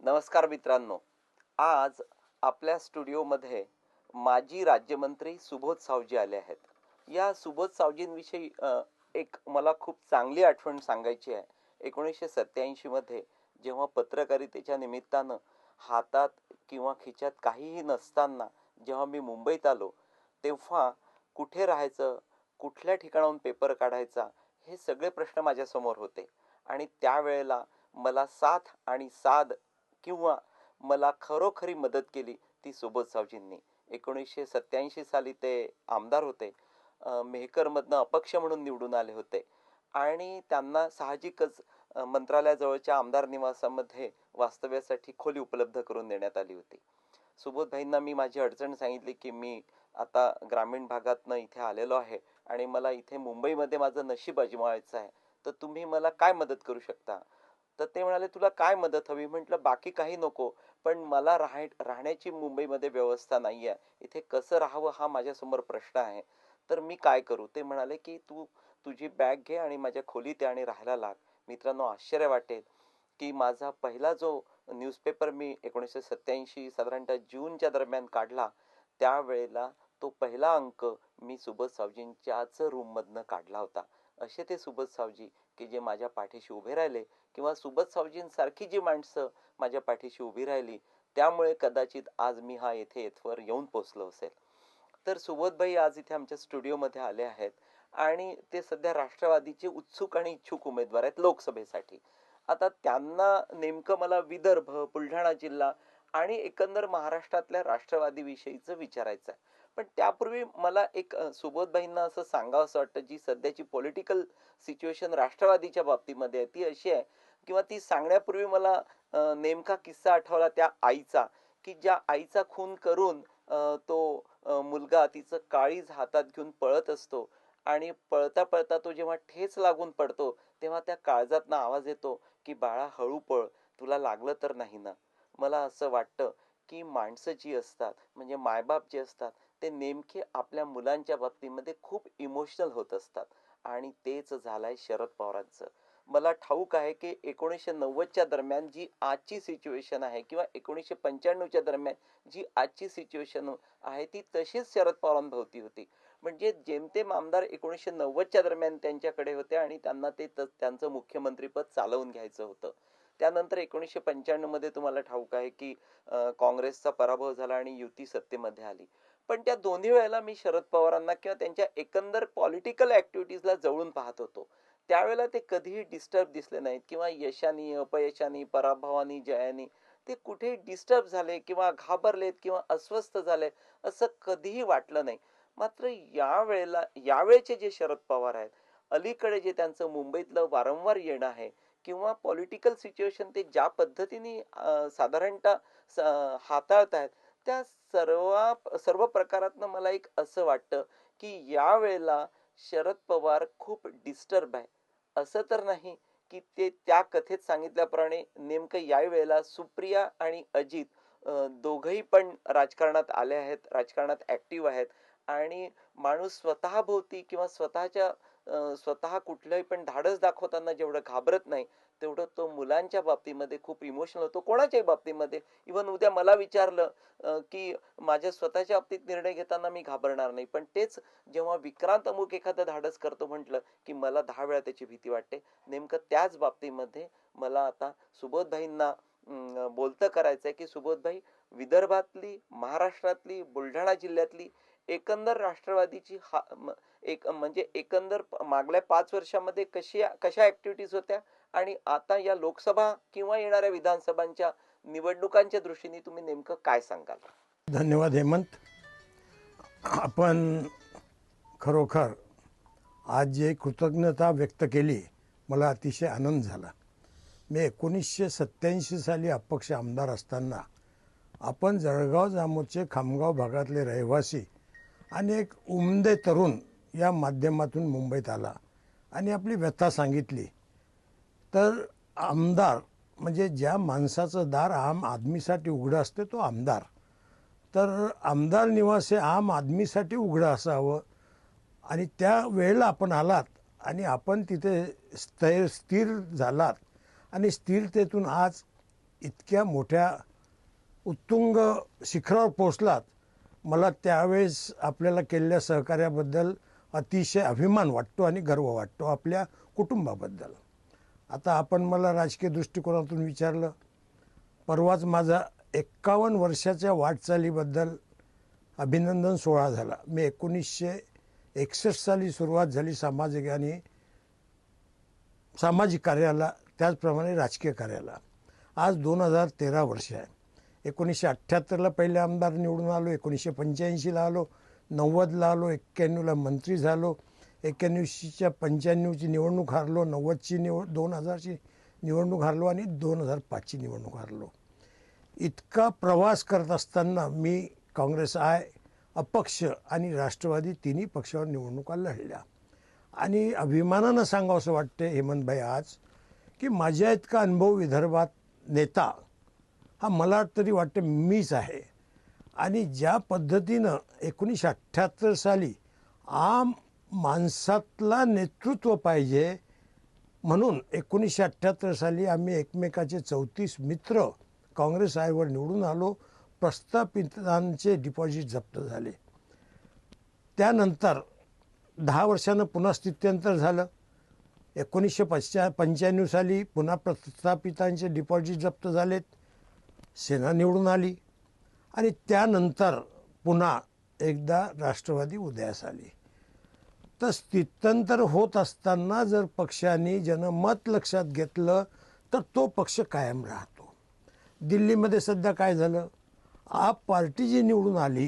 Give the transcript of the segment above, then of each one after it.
नमस्कार मित्रांनो. आज आपल्या स्टुडिओमध्ये माजी राज्यमंत्री सुबोध सावजी आले आहेत. या सुबोध सावजींविषयी एक मला खूप चांगली आठवण सांगायची आहे. 1987 मध्ये जेव्हा पत्रकारितेच्या निमित्तानं हातात किंवा खिच्यात काहीही नसताना जेव्हा मी मुंबईत आलो, तेव्हा कुठे राहायचं, कुठल्या ठिकाणाहून पेपर काढायचा, हे सगळे प्रश्न माझ्यासमोर होते. आणि त्यावेळेला मला साथ आणि साथ किंवा मला खरोखरी मदत केली ती सुबोध सावजींनी. 1987 साली ते आमदार होते. मेहकरमधनं अपक्ष म्हणून निवडून आले होते आणि त्यांना साहजिकच मंत्रालयाजवळच्या आमदार निवासामध्ये वास्तव्यासाठी खोली उपलब्ध करून देण्यात आली होती. सुबोधभाईंना मी माझी अडचण सांगितली की मी आता ग्रामीण भागातनं इथे आलेलो आहे आणि मला इथे मुंबईमध्ये माझं नशीब अजमावायचं आहे, तर तुम्ही मला काय मदत करू शकता? तर ते म्हणाले, तुला काय मदत हवी? म्हटलं, बाकी काही नको, पण मला राहण्याची मुंबईमध्ये व्यवस्था नाही आहे. इथे कसं राहावं हा माझ्यासमोर प्रश्न आहे. तर मी काय करू? ते म्हणाले की तू तुझी बॅग घे आणि माझ्या खोलीत ये आणि राहायला लाग. मित्रांनो, आश्चर्य वाटेल की माझा पहिला जो न्यूजपेपर मी 1987 साधारणतः जूनच्या दरम्यान काढला, त्यावेळेला तो पहिला अंक मी सुबोध सावजींच्याच रूममधनं काढला होता. असे ते सुबोध सावजी की जे माझ्या पाठीशी उभे राहिले, किंवा सुबोध सावजींसारखी जी माणसं माझ्या पाठीशी उभी राहिली, त्यामुळे कदाचित आज मी हा येथे येथवर येऊन पोचलो असेल. तर सुबोधभाई आज इथे आमच्या स्टुडिओमध्ये आले आहेत आणि ते सध्या राष्ट्रवादीचे उत्सुक आणि इच्छुक उमेदवार आहेत लोकसभेसाठी. आता त्यांना नेमकं मला विदर्भ, बुलढाणा जिल्हा आणि एकंदर महाराष्ट्रातल्या राष्ट्रवादी विषयीचं विचारायचं आहे. पण त्यापूर्वी मला एक सुबोधभाईंना असं सांगावं असं वाटतं, जी सध्याची पॉलिटिकल सिच्युएशन राष्ट्रवादीच्या बाबतीमध्ये आहे ती अशी आहे, किंवा ती सांगण्यापूर्वी मला नेमका किस्सा आठवला त्या आईचा, की ज्या आईचा खून करून तो मुलगा तिचं काळीज हातात घेऊन पळत असतो आणि पळता पळता तो जेव्हा ठेच लागून पडतो, तेव्हा त्या काळजातनं आवाज येतो की बाळा हळू पळ, तुला लागलं तर नाही ना. मला असं वाटतं की माणसं जी असतात, म्हणजे मायबाप जे असतात, ते नेमके आपल्या मुलांच्या बाबतीमध्ये खूप इमोशनल होत असतात. आणि तेच झालंय शरद पवारांचं. मला ठाऊक आहे की 1990च्या दरम्यान जी आजची सिच्युएशन आहे, किंवा 1995च्या दरम्यान जी आजची सिच्युएशन आहे, ती तशीच शरद पवारांभोवती होती. म्हणजे जेमतेम आमदार 1990च्या दरम्यान त्यांच्याकडे होते आणि त्यांना ते त्यांचं मुख्यमंत्रीपद चालवून घ्यायचं होतं. त्यानंतर 1995 मध्ये तुम्हाला ठाऊक आहे की काँग्रेसचा पराभव झाला आणि युती सत्तेमध्ये आली. पण त्या दोन्ही वेळेला मी शरद पवारांना किंवा त्यांच्या एकंदर पॉलिटिकल ऍक्टिव्हिटीजला जवळून पाहत होतो. त्यावेळेला ते कधीही डिस्टर्ब दिसले नाहीत, किंवा यशानी, अपयशानी, पराभवानी, जयानी ते कुठेही डिस्टर्ब झाले किंवा घाबरलेत किंवा अस्वस्थ झाले असं कधीही वाटलं नाही. मात्र यावेळेचे जे शरद पवार आहेत, अलीकडे जे त्यांचं मुंबईतलं वारंवार येणं आहे, किंवा पॉलिटिकल सिच्युएशन ते ज्या पद्धतीने साधारणतः हाताळत आहेत, त्या सर्व प्रकारातनं मला एक असं वाटतं की यावेळेला शरद पवार खूप डिस्टर्ब आहे. असं तर नाही की ते त्या कथेत सांगितल्याप्रमाणे नेमकं याही वेळेला सुप्रिया आणि अजित दोघंही पण राजकारणात आले आहेत, राजकारणात ऍक्टिव्ह आहेत. आणि माणूस स्वतःभोवती किंवा स्वतः कुठलंही पण धाडस दाखवताना जेवढं घाबरत नाही, तेवढं तो मुलांच्या बाबतीमध्ये खूप इमोशनल होतो, कोणाच्याही बाबतीमध्ये. इव्हन उद्या मला विचारलं की माझ्या स्वतःच्या बाबतीत निर्णय घेताना मी घाबरणार नाही, पण तेच जेव्हा विक्रांत अमुक एखादं धाडस करतो म्हटलं की मला 10 वेळा त्याची भीती वाटते. नेमकं त्याच बाबतीमध्ये मला आता सुबोधभाईंना बोलतं करायचंय की सुबोधभाई, विदर्भातली, महाराष्ट्रातली, बुलढाणा जिल्ह्यातली एकंदर राष्ट्रवादीची एक म्हणजे एकंदर मागल्या 5 वर्षामध्ये कशा ऍक्टिव्हिटीज होत्या, आणि आता या लोकसभा किंवा येणाऱ्या विधानसभांच्या निवडणुकांच्या दृष्टीने तुम्ही नेमकं काय सांगाल? धन्यवाद हेमंत. आपण खरोखर आज जे कृतज्ञता व्यक्त केली, मला अतिशय आनंद झाला. मी 1987 साली अपक्ष आमदार असताना आपण जळगाव जामोदचे खामगाव भागातले रहिवासी आणि एक उमदे तरुण या माध्यमातून मुंबईत आला आणि आपली व्यथा सांगितली. तर आमदार म्हणजे ज्या माणसाचं दार आम आदमीसाठी उघडं असते तो आमदार. तर आमदार निवास हे आम आदमीसाठी उघडं असावं, आणि त्या वेळेला आपण आलात आणि आपण तिथे स्थिर झालात आणि स्थिरतेतून आज इतक्या मोठ्या उत्तुंग शिखरावर पोचलात. मला त्यावेळेस आपल्याला केलेल्या सहकार्याबद्दल अतिशय अभिमान वाटतो आणि गर्व वाटतो आपल्या कुटुंबाबद्दल. आता आपण मला राजकीय दृष्टिकोनातून विचारलं. परवाच माझा 51 वर्षाच्या वाटचालीबद्दल अभिनंदन सोहळा झाला. मी 1961 साली सुरुवात झाली सामाजिक कार्याला, त्याचप्रमाणे राजकीय कार्याला. आज 2013 वर्ष आहे. 1978ला पहिले आमदार निवडून आलो, 1985ला आलो, 90ला आलो, 91ला मंत्री झालो, 91च्या 95ची निवडणूक हारलो, 90ची 2000ची निवडणूक हारलो आणि 2005ची निवडणूक हारलो. इतका प्रवास करत असताना मी काँग्रेस अपक्ष आणि राष्ट्रवादी तिन्ही पक्षावर निवडणुका लढल्या. आणि अभिमानानं सांगावं वाटते हेमंतभाई आज, की माझ्या इतका अनुभव विदर्भात नेता हा मला तरी वाटते मीच आहे. आणि ज्या पद्धतीनं 1978 साली आम माणसातला नेतृत्व पाहिजे म्हणून 1978 साली आम्ही एकमेकाचे 34 मित्र काँग्रेस वर निवडून आलो. प्रस्थापितांचे डिपॉझिट जप्त झाले. त्यानंतर 10 वर्षानं पुन्हा स्थित्यंतर झालं. 1995 साली पुन्हा प्रस्थापितांचे डिपॉझिट जप्त झालेत. सेना निवडून आली आणि त्यानंतर पुन्हा एकदा राष्ट्रवादी उदयास आली. तर स्थित्यंतर होत असताना जर पक्षाने जनमत लक्षात घेतलं तर तो पक्ष कायम राहतो. दिल्लीमध्ये सध्या काय झालं, आप पार्टी जी निवडून आली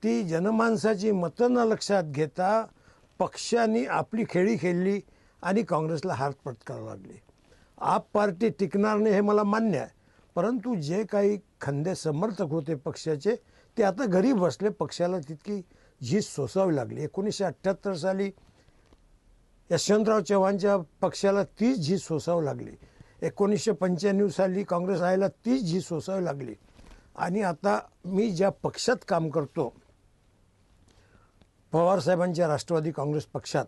ती जनमानसाची मतं न लक्षात घेता पक्षाने आपली खेळी खेळली आणि काँग्रेसला हार पत्करावी लागली. आप पार्टी टिकणार नाही हे मला मान्य आहे, परंतु जे काही खंदे समर्थक होते पक्षाचे ते आता घरी बसले. पक्षाला तितकी झीज सोसावी लागली. 1978 साली यशवंतराव चव्हाणच्या पक्षाला तीच झीज सोसावी लागली. 1995 साली काँग्रेस आयला तीच झीज सोसावी लागली. आणि आता मी ज्या पक्षात काम करतो पवारसाहेबांच्या राष्ट्रवादी काँग्रेस पक्षात,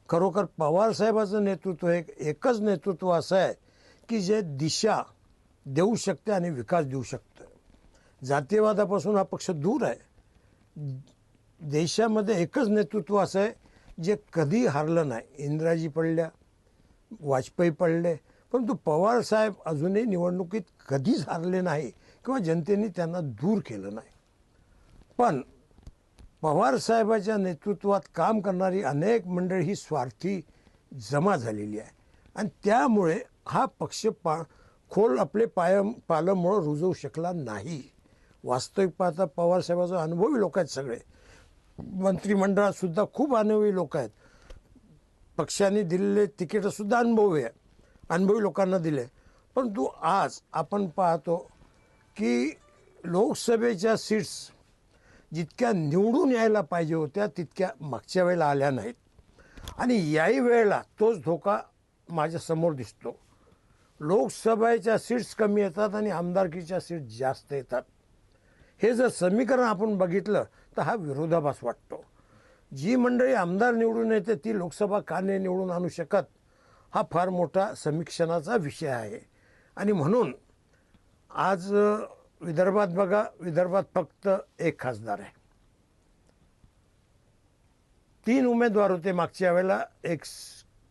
खरोखर पवारसाहेबाचं नेतृत्व एकच नेतृत्व असं आहे की जे दिशा देऊ शकते आणि विकास देऊ शकतं. जातीयवादापासून हा पक्ष दूर आहे. देशामध्ये एकच नेतृत्व असं आहे जे कधी हारलं नाही. इंदिराजी पडल्या, वाजपेयी पडले, परंतु पवारसाहेब अजूनही निवडणुकीत कधीच हारले नाही किंवा जनतेने त्यांना दूर केलं नाही. पण पवारसाहेबाच्या नेतृत्वात काम करणारी अनेक मंडळी ही स्वार्थी जमा झालेली आहे आणि त्यामुळे हा पक्ष खोल आपले पालमुळं रुजवू शकला नाही. वास्तविक पाहता पवारसाहेबाचा अनुभवी लोक आहेत. सगळे मंत्रिमंडळात सुद्धा खूप अनुभवी लोक आहेत. पक्षाने दिलेले तिकीटसुद्धा अनुभवी लोकांना दिले. परंतु आज आपण पाहतो की लोकसभेच्या सीट्स जितक्या निवडून यायला पाहिजे होत्या तितक्या मागच्या वेळेला आल्या नाहीत. आणि याही वेळेला तोच धोका माझ्यासमोर दिसतो. लोकसभेच्या सीट्स कमी येतात आणि आमदारकीच्या सीट्स जास्त येतात. हे जर समीकरण आपण बघितलं तर हा विरोधाभास वाटतो. जी मंडळी आमदार निवडून येते ती लोकसभा का नाही निवडून आणू शकत, हा फार मोठा समीक्षणाचा विषय आहे. आणि म्हणून आज विदर्भात बघा, विदर्भात फक्त एक खासदार आहे. 3 उमेदवार होते मागच्या वेळेला. एक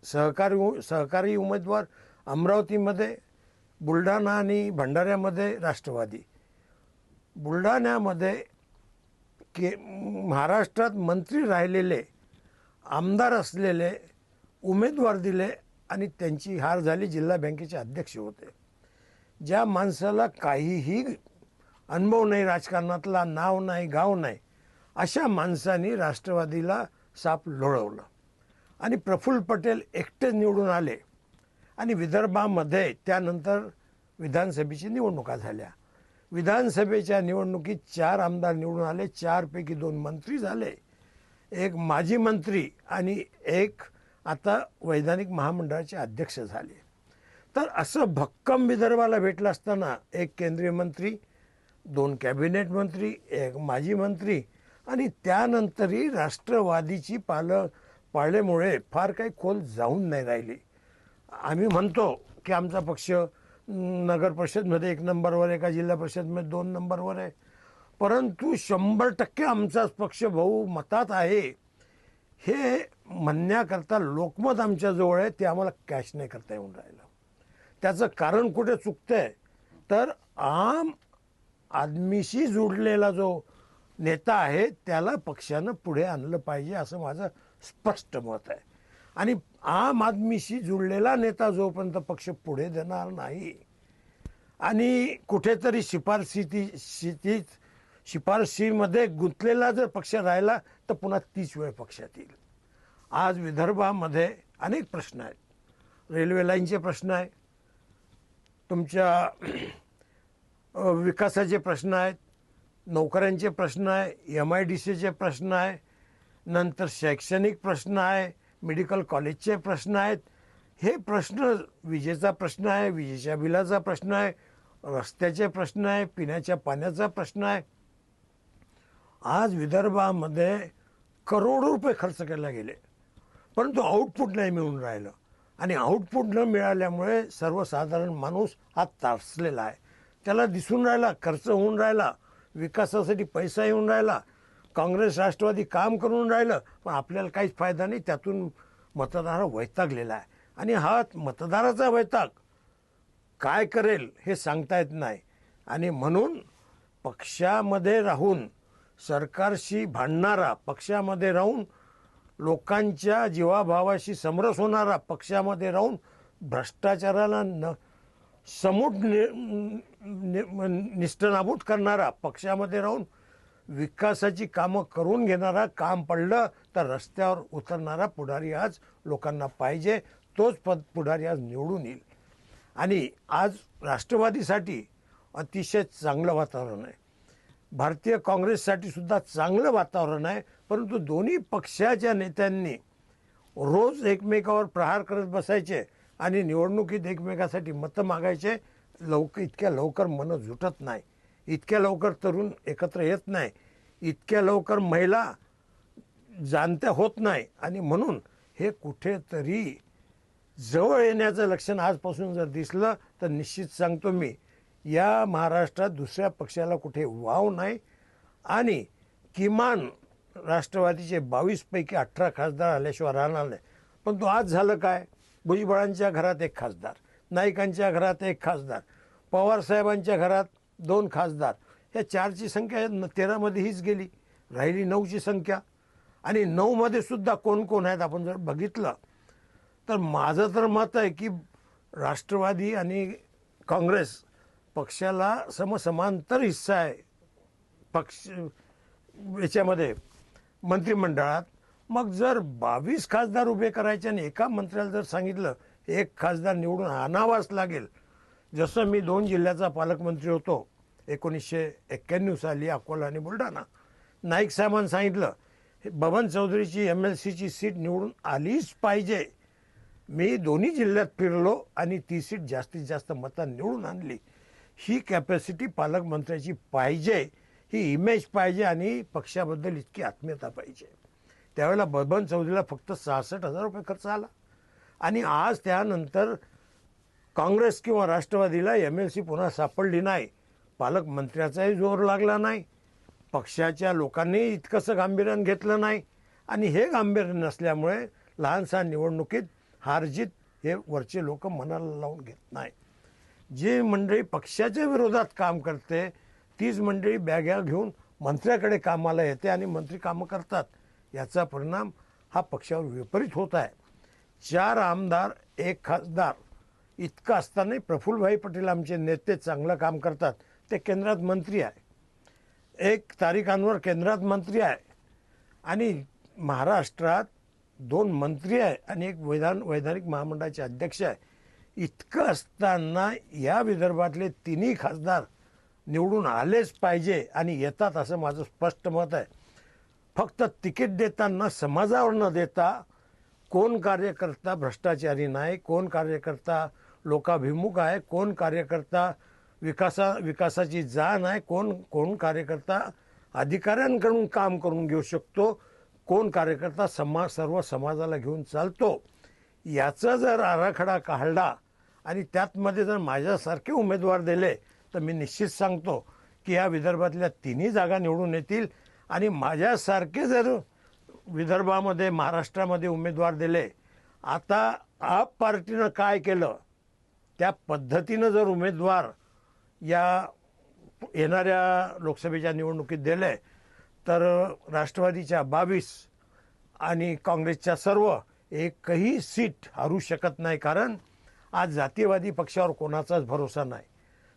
सहकारी उमेदवार अमरावतीमध्ये, बुलढाणा आणि भंडाऱ्यामध्ये राष्ट्रवादी. बुलढाण्यामध्ये महाराष्ट्रात मंत्री राहिलेले, आमदार असलेले उमेदवार दिले आणि त्यांची हार झाली. जिल्हा बँकेचे अध्यक्ष होते. ज्या माणसाला काहीही अनुभव नाही राजकारणातला, नाव नाही, गाव नाही, अशा माणसांनी राष्ट्रवादीला साप लोळवलं आणि प्रफुल्ल पटेल एकटेच निवडून आले. आणि विदर्भामध्ये त्यानंतर विधानसभेची निवडणुका झाल्या. विधानसभेच्या निवडणुकीत 4 आमदार निवडून आले. 4 पैकी 2 मंत्री झाले, एक माजी मंत्री आणि एक आता वैधानिक महामंडळाचे अध्यक्ष झाले. तर असं भक्कम विदर्भाला भेटलं असताना एक केंद्रीय मंत्री, 2 कॅबिनेट मंत्री, एक माजी मंत्री आणि त्यानंतरही राष्ट्रवादीची पाळल्यामुळे फार काही खोल जाऊन नाही राहिली. आम्ही म्हणतो की आमचा पक्ष नगर परिषदमध्ये 1 नंबरवर आहे, एका जिल्हा परिषदमध्ये 2 नंबरवर आहे. परंतु 100% आमचाच पक्ष बहुमतात आहे हे म्हणण्याकरता लोकमत आमच्याजवळ आहे, ते आम्हाला कॅश नाही करता येऊन राहिलं. त्याचं कारण कुठे चुकतंय तर आम आदमीशी जोडलेला जो नेता आहे त्याला पक्षानं पुढे आणलं पाहिजे असं माझं स्पष्ट मत आहे. आणि आम आदमीशी जुळलेला नेता जोपर्यंत पक्ष पुढे देणार नाही आणि कुठेतरी शिफारशीमध्ये गुंतलेला जर पक्ष राहिला तर पुन्हा तीच वेळ पक्षात येईल. आज विदर्भामध्ये अनेक प्रश्न आहेत. रेल्वे लाईनचे प्रश्न आहे, तुमच्या विकासाचे प्रश्न आहेत, नोकऱ्यांचे प्रश्न आहे, MIDCचे प्रश्न आहे, नंतर शैक्षणिक प्रश्न आहे, मेडिकल कॉलेजचे प्रश्न आहेत. हे प्रश्न, विजेचा प्रश्न आहे, विजेच्या बिलाचा प्रश्न आहे, रस्त्याचे प्रश्न आहे, पिण्याच्या पाण्याचा प्रश्न आहे. आज विदर्भामध्ये करोडो रुपये खर्च केले गेले परंतु आउटपुट नाही मिळून राहिलं. आणि आउटपुट न मिळाल्यामुळे सर्वसाधारण माणूस हा त्रासलेला आहे. त्याला दिसून राहिला खर्च होऊन राहिला, विकासासाठी पैसा येऊन राहिला, काँग्रेस राष्ट्रवादी काम करून राहिलं, पण आपल्याला काहीच फायदा नाही. त्यातून मतदार वैतागलेला आहे. आणि हा मतदाराचा वैताग काय करेल हे सांगता येत नाही. आणि म्हणून पक्षामध्ये राहून सरकारशी भांडणारा, पक्षामध्ये राहून लोकांच्या जीवाभावाशी समरस होणारा, पक्षामध्ये राहून भ्रष्टाचाराला समूट निष्ठनाबूत करणारा, पक्षामध्ये राहून विकासाची कामं करून घेणारा, काम पडलं तर रस्त्यावर उतरणारा पुढारी आज लोकांना पाहिजे. तोच पुढारी आज निवडून येईल. आणि आज राष्ट्रवादीसाठी अतिशय चांगलं वातावरण आहे, भारतीय काँग्रेससाठी सुद्धा चांगलं वातावरण आहे. परंतु दोन्ही पक्षाच्या नेत्यांनी रोज एकमेकावर प्रहार करत बसायचे आणि निवडणुकीत एकमेकासाठी मतं मागायचे. इतक्या लवकर मनं जुटत नाही, इतक्या लवकर तरुण एकत्र येत नाही, इतक्या लवकर महिला जाणत्या होत नाही. आणि म्हणून हे कुठेतरी जवळ येण्याचं लक्षण आजपासून जर दिसलं तर निश्चित सांगतो मी, या महाराष्ट्रात दुसऱ्या पक्षाला कुठे वाव नाही. आणि किमान राष्ट्रवादीचे 22 पैकी 18 खासदार आल्याशिवाय राहणार नाही. पण तो आज झालं काय, भुजबळांच्या घरात 1 खासदार, नाईकांच्या घरात 1 खासदार, पवारसाहेबांच्या घरात 2 खासदार, ह्या 4ची संख्या 13मध्ये हीच गेली, राहिली 9ची संख्या. आणि 9मध्ये सुद्धा कोण कोण आहेत आपण जर बघितलं तर माझं तर मत आहे की राष्ट्रवादी आणि काँग्रेस पक्षाला समसमांतर हिस्सा आहे पक्ष याच्यामध्ये मंत्रिमंडळात. मग जर 22 खासदार उभे करायचे आणि एका मंत्र्याला जर सांगितलं 1 खासदार निवडून आणावाच लागेल, जसं मी 2 जिल्ह्याचा पालकमंत्री होतो 1991 साली, अकोला आणि बुलढाणा, नाईक साहेबांनी सांगितलं बबन चौधरीची MLCची सीट निवडून आलीच पाहिजे. मी दोन्ही जिल्ह्यात फिरलो आणि ती सीट जास्तीत जास्त मतं निवडून आणली. ही कॅपॅसिटी पालकमंत्र्याची पाहिजे, ही इमेज पाहिजे आणि पक्षाबद्दल इतकी आत्मीयता पाहिजे. त्यावेळेला बबन चौधरीला फक्त 66,000 रुपये खर्च आला. आणि आज त्यानंतर काँग्रेस किंवा राष्ट्रवादीला MLC पुन्हा सापडली नाही, पालकमंत्र्याचाही जोर लागला नाही, पक्षाच्या लोकांनी इतकंसं गांभीर्यानं घेतलं नाही. आणि हे गांभीर्य नसल्यामुळे लहानसहान निवडणुकीत हारजीत हे वरचे लोक मनाला लावून घेत नाही. जी मंडळी पक्षाच्या विरोधात काम करते तीच मंडळी बॅग्या घेऊन मंत्र्याकडे कामाला येते आणि मंत्री कामं करतात. याचा परिणाम हा पक्षावर विपरीत होत आहे. 4 आमदार 1 खासदार इतकं असतानाही प्रफुल्लभाई पटेल आमचे नेते चांगलं काम करतात. ते केंद्रात मंत्री आहे, 1 तारीख अनवर केंद्रात मंत्री आहे आणि महाराष्ट्रात 2 मंत्री आहे आणि 1 वैधानिक महामंडळाचे अध्यक्ष आहे. इतकं असताना या विदर्भातले 3ही खासदार निवडून आलेच पाहिजे आणि येतात असं माझं स्पष्ट मत आहे. फक्त तिकीट देताना समाजावर न देता कोण कार्यकर्ता भ्रष्टाचारी नाही, कोण कार्यकर्ता लोकाभिमुख आहे, कोण कार्यकर्ता विकासाची जाण आहे, कोण कार्यकर्ता अधिकाऱ्यांकडून काम करून घेऊ शकतो, कोण कार्यकर्ता सर्व समाजाला घेऊन चालतो, याचा जर आराखडा काढला आणि त्यातमध्ये जर माझ्यासारखे उमेदवार दिले तर मी निश्चित सांगतो की या विदर्भातल्या तिन्ही जागा निवडून येतील. आणि माझ्यासारखे जर विदर्भामध्ये महाराष्ट्रामध्ये उमेदवार दिले, आता आप पार्टीनं काय केलं त्या पद्धतीनं जर उमेदवार या येणाऱ्या लोकसभेच्या निवडणुकीत दिले तर राष्ट्रवादीच्या 22 आणि काँग्रेसच्या सर्व एकही सीट हरू शकत नाही. कारण आज जातीयवादी पक्षावर कोणाचाच भरोसा नाही.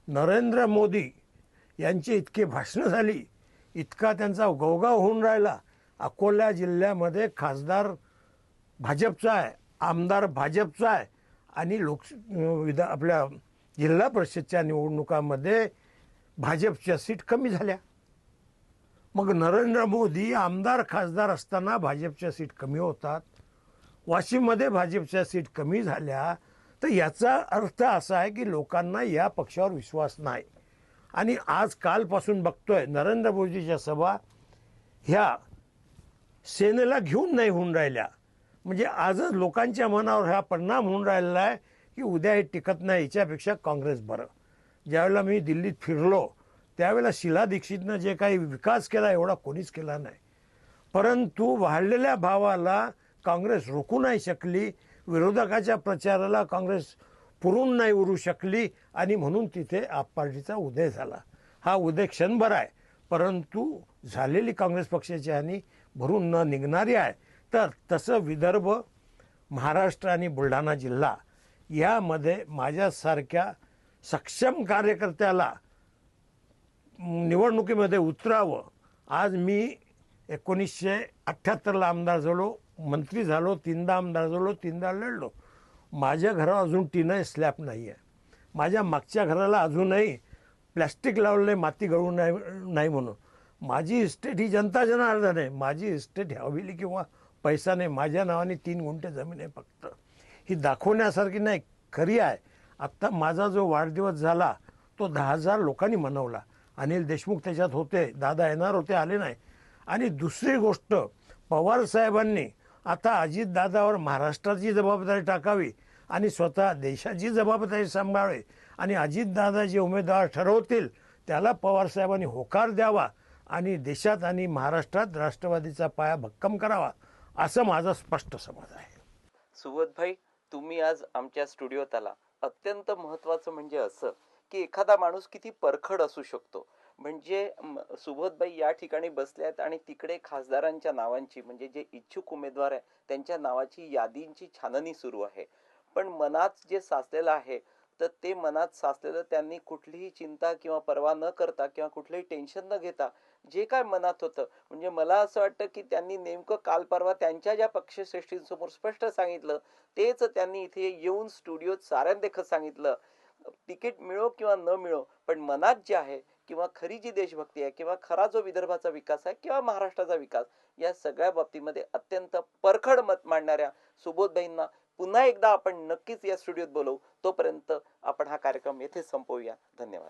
नरेंद्र मोदी यांची इतकी भाषणं झाली, इतका त्यांचा गवगाव होऊन राहिला. अकोला जिल्ह्यामध्ये खासदार भाजपचा आहे, आमदार भाजपचा आहे आणि आपल्या जिल्हा परिषदच्या निवडणुकामध्ये भाजपच्या सीट कमी झाल्या. मग नरेंद्र मोदी आमदार खासदार असताना भाजपच्या सीट कमी होतात, वाशिममध्ये भाजपच्या सीट कमी झाल्या, तर याचा अर्थ असा आहे की लोकांना या पक्षावर विश्वास नाही. आणि आज कालपासून बघतोय नरेंद्र मोदीच्या सभा ह्या सेनेला घेऊन नाही होऊन राहिल्या. म्हणजे आजच लोकांच्या मनावर हा परिणाम होऊन राहिलेला आहे की उद्या हे टिकत नाही, याच्यापेक्षा काँग्रेस बरं. ज्यावेळेला मी दिल्लीत फिरलो त्यावेळेला शीला दीक्षितनं जे काही विकास केला एवढा कोणीच केला नाही. परंतु वाढलेल्या भावाला काँग्रेस रोखू नाही शकली, विरोधकाच्या प्रचाराला काँग्रेस पुरून नाही उरू शकली आणि म्हणून तिथे आप पार्टीचा उदय झाला. हा उदय क्षणभर आहे, परंतु झालेली काँग्रेस पक्षाची हानी भरून न निघणारी आहे. तर तसं विदर्भ, महाराष्ट्र आणि बुलढाणा जिल्हा यामध्ये माझ्यासारख्या सक्षम कार्यकर्त्याला निवडणुकीमध्ये उतरावं. आज मी 1978ला आमदार झालो, मंत्री झालो, 3दा आमदार झालो, 3दा लढलो. माझ्या घरावर अजून टीनं स्लॅब नाही आहे. माझ्या मागच्या घराला अजूनही प्लॅस्टिक लावले माती गळू नाही म्हणून. माझी इस्टेट ही जनता जनार्दन आहे. माझी इस्टेट हवेली किंवा पैसा नाही. माझ्या नावाने 3 गुंठे जमीन आहे फक्त. ही दाखवण्यासारखी नाही, खरी आहे. आत्ता माझा जो वाढदिवस झाला तो 10,000 लोकांनी मनवला. अनिल देशमुख त्याच्यात होते, दादा येणार होते, आले नाही. आणि दुसरी गोष्ट, पवार साहेबांनी आता अजितदादावर महाराष्ट्राची जबाबदारी टाकावी आणि स्वतः देशाची जबाबदारी सांभाळावी आणि अजितदादा जे उमेदवार ठरवतील त्याला पवार साहेबांनी होकार द्यावा आणि देशात आणि महाराष्ट्रात राष्ट्रवादीचा पाया भक्कम करावा, असं माझा स्पष्ट समज आहे. सुबोधभाई, तुम्ही आज आमच्या स्टुडिओत आला. अत्यंत महत्त्वाचं म्हणजे असं की एखादा माणूस किती परखड असू शकतो. म्हणजे सुबोधभाई या ठिकाणी बसले आहेत आणि तिकडे खासदारांच्या नावांची, म्हणजे जे इच्छुक उमेदवार आहे त्यांच्या नावाची यादींची छाननी सुरू आहे. पण मनात जे साचलेलं आहे तर ते मनात साचलेलं त्यांनी कुठलीही चिंता किंवा पर्वा न करता किंवा कुठलंही टेन्शन न घेता जे काय मनात होतं, म्हणजे मला असं वाटतं की त्यांनी नेमकं काल परवा त्यांच्या ज्या पक्षश्रेष्ठींसमोर स्पष्ट सांगितलं तेच त्यांनी इथे येऊन स्टुडिओत साऱ्यांदेखत सांगितलं. तिकीट मिळो किंवा न मिळो, पण मनात जे आहे किंवा खरी जी देशभक्ती आहे किंवा खरा जो विदर्भाचा विकास आहे किंवा महाराष्ट्राचा विकास, या सगळ्या बाबतीमध्ये अत्यंत परखड मत मांडणाऱ्या सुबोधभाईंना पुन्हा एकदा आपण नक्कीच या स्टुडिओत बोलवू. तोपर्यंत आपण हा कार्यक्रम येथे संपवूया. धन्यवाद.